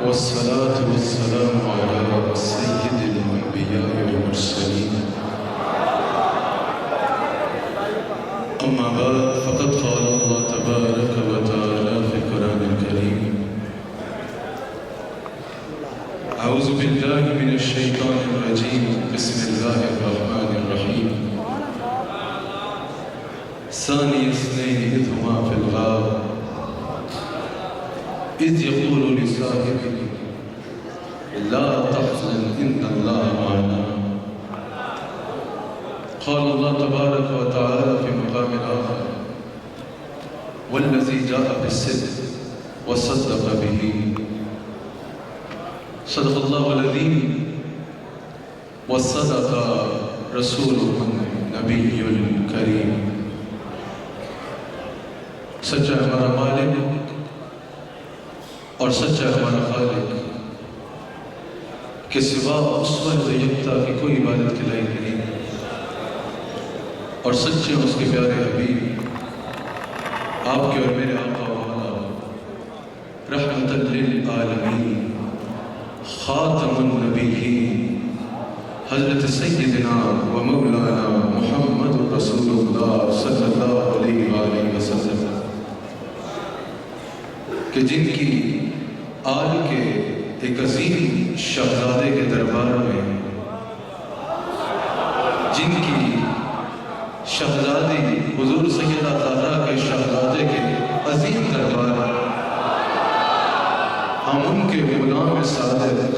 والصلاة والسلام على سيد الأنبياء والمرسلين أما بعد فقد قال الله تبارك وتعالى في القرآن الكريم أعوذ بالله من الشيطان الرجيم بسم الله الرحمن الرحيم ثاني اثنين إذ هما في الغار إذ يقول لصاحبه لا تحزن إن الله معنا قال الله تبارك وتعالى في مقام آخر والذي جاء بالصدق وصدق به صدق الله العظيم وصدق رسوله النبي الكريم سچا ہمارا مالک اور سچا ہمارا خالق کہ سوا اس وحدہ یکتا کی کوئی عبادت کے لائق نہیں اور سچے اس کے پیارے حبیب آپ کے اور میرے آقا و مولا رحمت للعالمین خاتم النبیین حضرت سیدنا و مولانا محمد رسول اللہ صلی اللہ علیہ وآلہ وسلم کہ جن کی آل کے ایک عظیم شہزادے کے دربار میں جن کی شہزادی حضور سیدہ زہرا کے شہزادے کے عظیم دربار ہم ان کے غلام صادق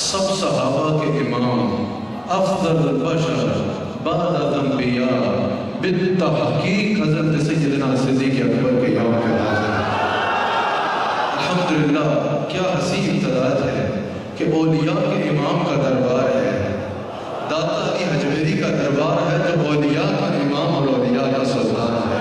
سب صحابہ کے امام افضل البشر بعد الانبیاء بالتحقیق حضرت سیدنا صدیق اکبر کے یوم پہ حاضر الحمدللہ کیا حسین امتداد ہے کہ اولیاء کے امام کا دربار ہے داتا علی حجویری کا دربار ہے جو اولیاء کا امام اور اولیاء کا سلطان ہے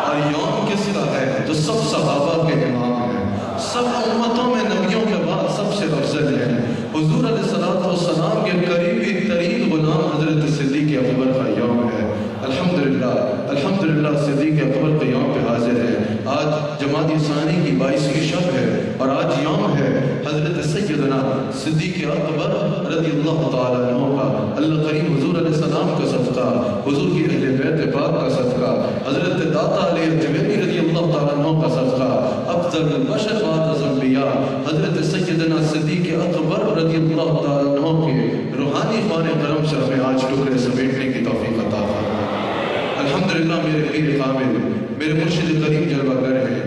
اور یوم کس کا ہے جو سب صحابہ کے امام ہیں سب امتوں میں نبیوں کے بعد سب سے افضل ہیں حضور علیہ السلام کے قریبی ترین غلام حضرت صدیق اکبر کا یوم ہے الحمدللہ صدیق اکبر کے یوم پہ حاضر ہے آج جمادی ثانی کی 22ویں شب ہے اور آج یوم ہے حضرت سیدنا صدیق اکبر رضی اللہ تعالیٰ عنہ کا اللہ کریم حضور علیہ السلام کا صدقہ حضور کی اہل بیت پاک کا صدقہ حضرت داتا علی حجویری رضی اللہ تعالیٰ عنہ کا صدقہ افضل البشر بعد الانبیاء حضرت سیدنا صدیق اکبر رضی اللہ تعالیٰ عنہ کے روحانی خوان کرم سے ہمیں آج ٹکڑے سمیٹنے کی توفیق عطا فرمائے الحمدللہ میرے پیر کامل میرے مرشد کریم جلوہ گر ہیں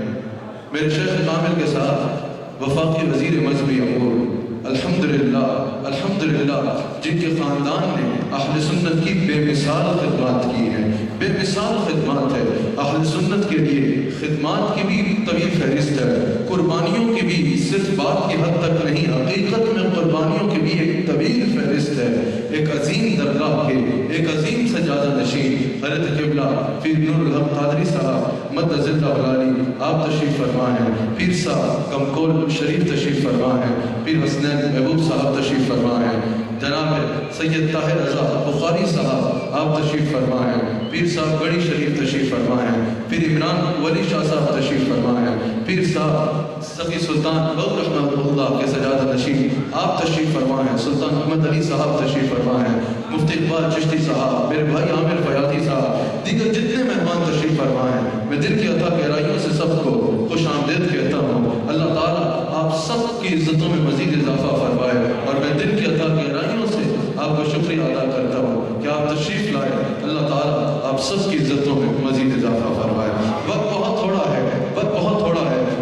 میرے شیخ کامل کے ساتھ وفاقی وزیر مذہبی امور الحمدللہ جن کے خاندان نے اہل سنت کی بے مثال خدمات کی ہیں بے مثال خدمات ہے اہل سنت کے لیے خدمات کی بھی طویل فہرست ہے قربانیوں کی بھی صرف بات کی حد تک نہیں حقیقت میں قربانیوں کی بھی ایک طویل فہرست ہے ایک عظیم درگاہ کے ایک عظیم سجادہ نشین حضرت قبلہ پیر نور الحق قادری صاحب مد ذلہ العالی آپ تشریف فرما ہیں پیر صاحب کمکول شریف تشریف فرما ہیں پیر حسنین محبوب صاحب تشریف فرما ہیں جناب سید طاہر رضا بخاری صاحب آپ تشریف فرما ہیں پیر صاحب گڑی شریف تشریف فرما ہیں پیر عمران ولی شاہ صاحب تشریف فرما ہیں پیر صاحب سقی سلطان بہت رحمۃ اللہ کے سجادہ نشین آپ تشریف فرما ہیں سلطان احمد علی صاحب تشریف فرما ہیں مفتی اقبال چشتی صاحب میرے بھائی عامر فیاضی صاحب دیگر جتنے مہمان تشریف فرما ہیں میں دل کی عطا گہرائیوں سے سب کو خوش آمدید کہتا ہوں اللہ تعالیٰ آپ سب کی عزتوں میں مزید اضافہ فرمائے اور میں دل کی عطا گہرائیوں سے آپ کا شکریہ ادا کرتا ہوں کہ آپ تشریف لائے اللہ تعالیٰ آپ سب کی عزتوں میں مزید اضافہ فرمائے وقت بہت تھوڑا ہے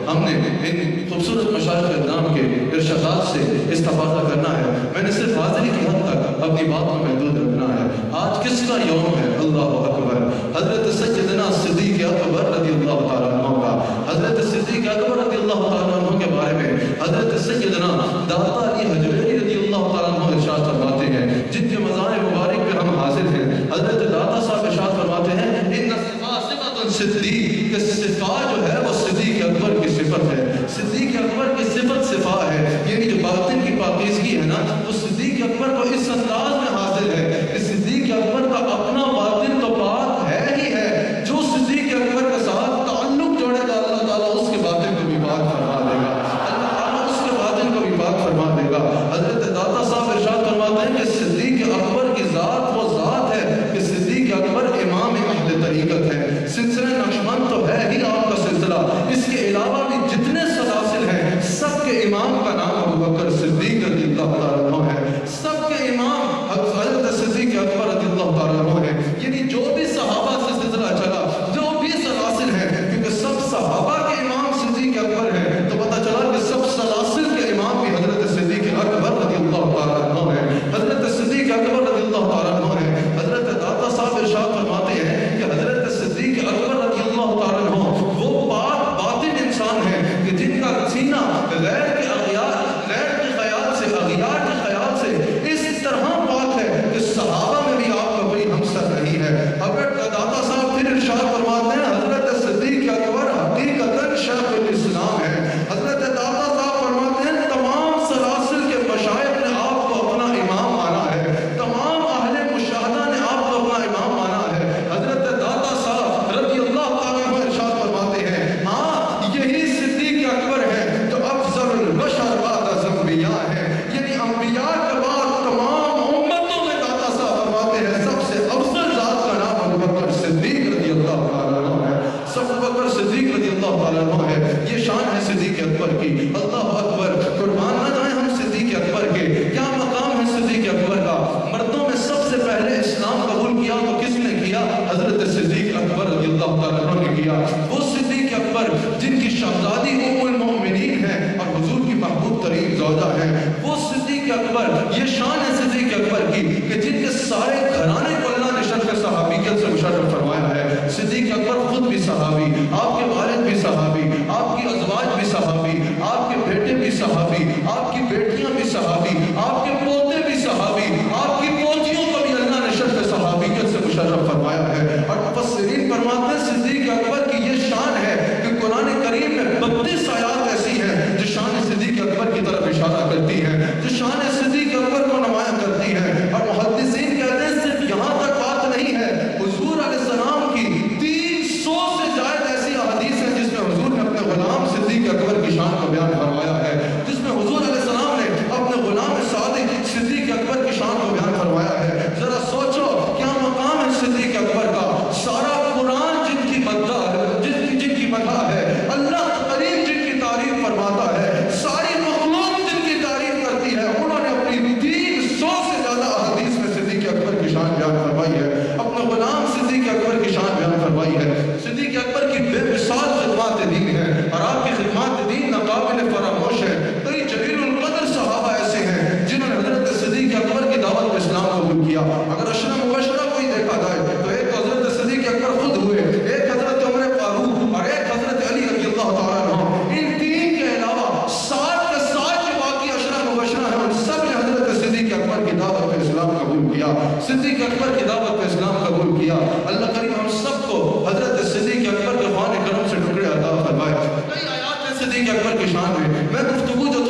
ہم نے ان خوبصورت مشائخ اقدام کے ارشادات سے استفادہ کرنا ہے میں نے صرف حاضری کی حد تک اپنی بات کو محدود رکھنا ہے آج کس کا یوم ہے اللہ اکبر حضرت سیدنا صدیق اکبر رضی اللہ تعالیٰ عنہ کا حضرت صدیق اکبر رضی اللہ تعالیٰ عنہ کے بارے میں حضرت سیدنا داتا علی حجویری رضی اللہ تعالیٰ عنہ ارشاد فرماتے ہیں جن کے مزار مبارک پہ ہم حاضر ہیں حضرت داتا صاحب ارشاد فرماتے ہیں ان صفات صدیق کہ صفا جو ہے وہ صدیق اکبر کی صفت ہے صدیق اکبر کی صفت صفا ہے یعنی جو باطن کی پاکیزگی ہے نا وہ صدیق اکبر کو اس انداز میں حاصل ہے کہ صدیق اکبر کا اپنا باطن تو علاوہ بھی جتنے سلاسل ہیں سب کے امام کا نام ابو بکر صدیق رضی اللہ تعالیٰ عنہ ہے، سب کے امام حضرت صدیق اکبر رضی اللہ تعالیٰ عنہ ہے۔ یعنی جو بھی صحابہ سے سلسلہ چلا، جو بھی سلاسل ہیں، کیونکہ سب صحابہ کے امام صدیق اکبر ہیں، تو پتہ چلا کہ سب سلاسل کے امام بھی حضرت صدیق اکبر رضی اللہ تعالیٰ عنہ ہے۔ حضرت صدیق اکبر رضی اللہ تعالیٰ عنہ ہے۔ حضرت داتا صاحب ارشاد فرماتے ہیں کہ حضرت صدیق اکبر رضی اللہ تعالیٰ عنہ وہ پاک باطن انسان ہے کہ جن کا سینہ غیر کے اغیار، غیر کے خیال سے، اغیار کے خیال سے اس طرح پاک ہے کہ صحابہ میں بھی آپ کا کوئی ہمسر نہیں ہے۔ حضرت داتا صاحب پھر ارشاد فرماتے ہیں حضرت صدیق اکبر حقیقتاً شیخ الاسلام ہے۔ حضرت داتا صاحب فرماتے ہیں تمام سلاسل کے مشائخ نے آپ کو اپنا امام مانا ہے، تمام اہل مشاہدہ نے آپ کو اپنا امام مانا ہے۔ حضرت داتا صاحب رضی اللہ تعالیٰ عنہ ارشاد فرماتے ہیں ہاں یہی صدیق اکبر ہے جو افضل البشر بعد از انبیاء ہے، یعنی انبیاء کے بعد تمام امتوں میں داتا صاحب فرماتے ہیں سب سے افضل ذات کا نام ابو بکر صدیق رضی اللہ تعالیٰ عنہ ہے۔ سب ابو بکر صدیق رضی اللہ تعالیٰ عنہ ہے۔ یہ شان ہے صدیق اکبر کی۔ اللہ اکبر، قربان نہ جائیں ہم صدیق اکبر کے، کیا مقام ہے صدیق اکبر کا۔ مردوں میں سب سے پہلے اسلام قبول کیا تو کس نے کیا؟ حضرت صدیق اکبر رضی اللہ تعالیٰ عنہ نے کیا۔ وہ صدیق اکبر جن کی شہزادی ام المؤمنین ہے اور حضور کی محبوب ترین زوجہ ہے، وہ صدیق اکبر، یہ شان ہے صدیق اکبر کی کہ جن کے سارے گھرانے کو اللہ نے شرف صحابیت سے مشرف فرمایا ہے۔ صدیق اکبر خود بھی صحابی، آپ کے والد بھی صحابی، آپ کی ازواج بھی صحابی، آپ کے بیٹے بھی صحابی، آپ کی بیٹیاں بھی صحابی، آپ کے پوتے بھی صحابی، آپ کی پوتیوں کو بھی اللہ نے شرف صحابیت سے مشرف فرمایا ہے۔ اور مفسرین فرماتے ہیں صدیق اکبر کی یہ شان ہے کہ قرآن کریم میں 32 آیات ایسی ہیں جو شان صدیق اکبر کی طرف اشارہ کرتی ہیں، جو شان صدیق اکبر کو نمایاں کرتی ہیں۔ اور محدثین کہتے ہیں صرف یہاں تک بات نہیں ہے، حضور علیہ السلام کی 300 سے زائد ایسی احادیث ہیں جس میں حضور نے اپنے غلام صدیق اکبر کی شان کو بیان فرمایا ہے، جس میں حضور علیہ السلام نے اپنے غلام صادق صدیق اکبر کی شان کو بیان فرمایا ہے۔ ذرا سوچو کیا مقام ہے صدیق اکبر کا۔ سارا قرآن جن کی مدح ہے، جن کی مدح ہے، اللہ کریم جن کی تعریف فرماتا ہے، ساری مخلوق جن کی تعریف کرتی ہے، انہوں نے اپنی 300 سے زیادہ احادیث میں صدیق اکبر کی شان بیان فرمائی ہے، اپنے غلام صدیق اکبر کی شان بیان فرمائی ہے۔ صدیق اکبر کی بے مثال خدمات دین ہے اور آپ کی خدمات دین ناقابل فراموش ہے۔ کئی جلیل القدر صحابہ ایسے ہیں جنہوں نے حضرت صدیق اکبر کی دعوت میں اسلام قبول کیا۔ اگر اشرا مبشرہ کوئی دیکھا جائے تو ایک حضرت صدیق اکبر خود ہوئے، ایک حضرت عمر فاروق اور ایک حضرت علی رضی اللہ تعالیٰ عنہ۔ ان تین کے علاوہ 60 کے 60 جو باقی اشرا مبشرہ ہیں ان سب نے حضرت صدیق اکبر کی دعوت میں اسلام قبول کیا، صدیق اکبر کی دعوت میں اسلام قبول کیا۔ اللہ کریم ہم سب کو حضرت صدیق اکبر کے خوان کرم سے ٹکڑے عطا فرمائے۔ کئی آیات ہیں صدیق اکبر کی شان میں گفتگو جو